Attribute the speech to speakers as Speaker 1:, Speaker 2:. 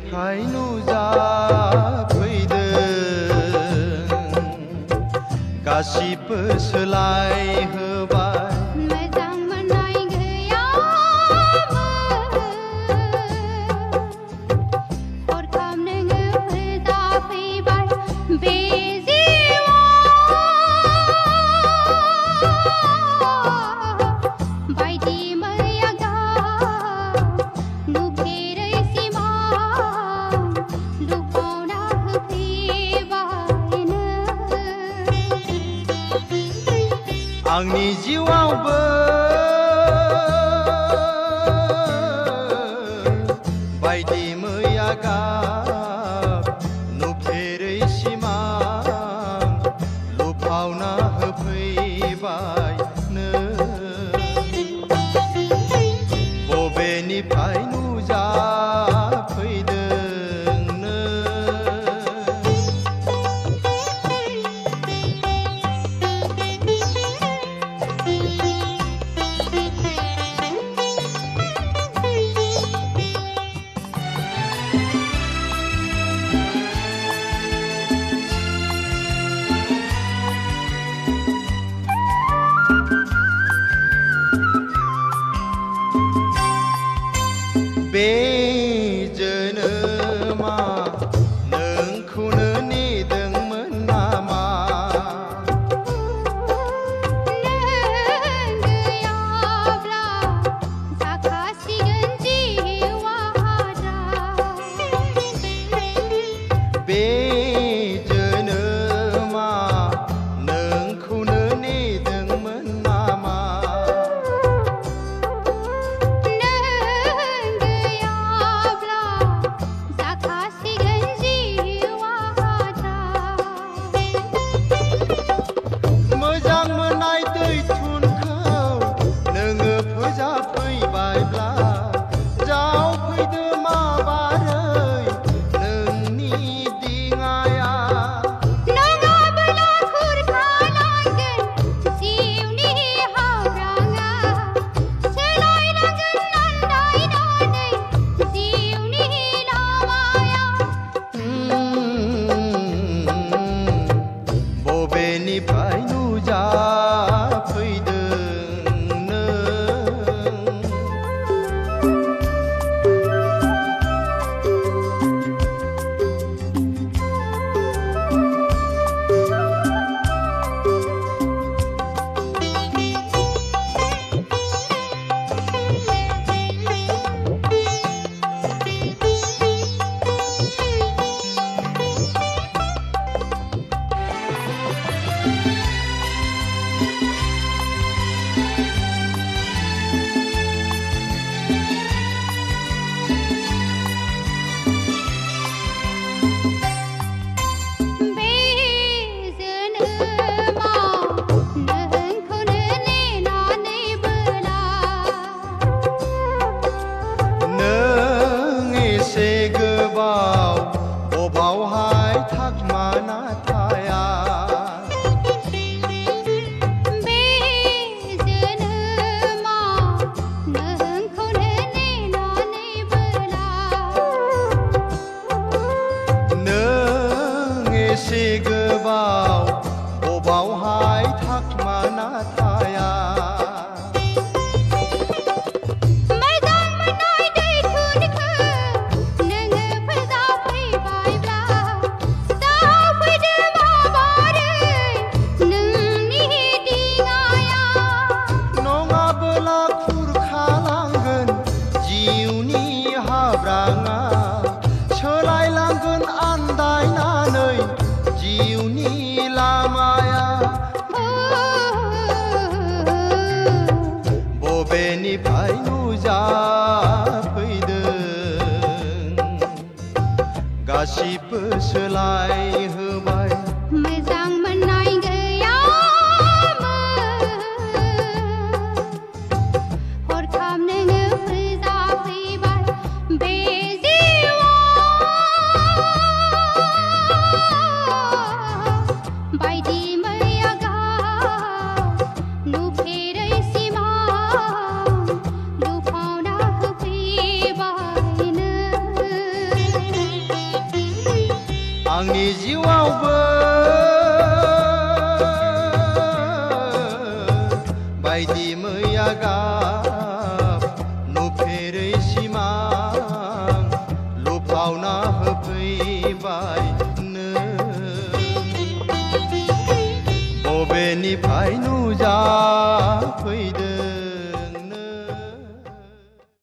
Speaker 1: बबेनिफ्राय नुजाफैदों गासिबो सोलायहोबाय
Speaker 2: मोजां मोननाय गैयामोन हरखाब नोङो फोजाफैबाय बे जिउआव बायदि मैया गाब नुफेरै सिमां लुफावना होफैबाय नों
Speaker 1: आंनि जिउआवबो बायदि मैया गाब नुफेरै सिमां लुफावना होफैबाय नों बबेनिफ्राय नुजाफैदों नों बे जोनोमा नोंखौनो नेदोंमोन नामा
Speaker 2: नों गैयाब्ला जाखासिगोन जिउआ
Speaker 1: बे जोनोमा नोंखौनो नेदोंमोन नामा मोजां मोननाय दैथुनखौ नोङो फोजाफैबायब्ला जावफैदो माबारै नोंनि दिङाया
Speaker 2: नङाब्ला खुरखालांगोन जिउनि हाब्राङा सोलायलांगोन आन्दायनानै जिउनि लामाया
Speaker 1: बबेनिफ्राय नुजाफैदों नों
Speaker 2: बे जोनोमाव नोंखौनो नेनानैबोला
Speaker 1: नों एसे गोबाव बबावहाय थाखुमाना थाया
Speaker 2: बे जोनोमाव नोंखौनो नेनानैबोला
Speaker 1: नों एसे गोबाव बबावहाय थाखुमाना थाया
Speaker 2: मोजां मोननाय दैथुनखौ नोङो फोजाफैबायब्ला जावफैदो माबारै नोंनि दिङाया
Speaker 1: नङाबोला खुरखालांगोन जिउनि हाब्राङा सोलायलांगोन आन्दायनानै जिउनि लामाया बबेनिफ्राय नुजाफैदों गासिबो सोलायहोबाय
Speaker 2: मोजां मोननाय गैयामोन हरखाब नोङो फोजाफैबाय बे जिउआव बायदि मैया गाब नुफेरै सिमां लुफावना होफैबाय नों
Speaker 1: फैबाय नों बबेनिफ्राय नुजाफैदों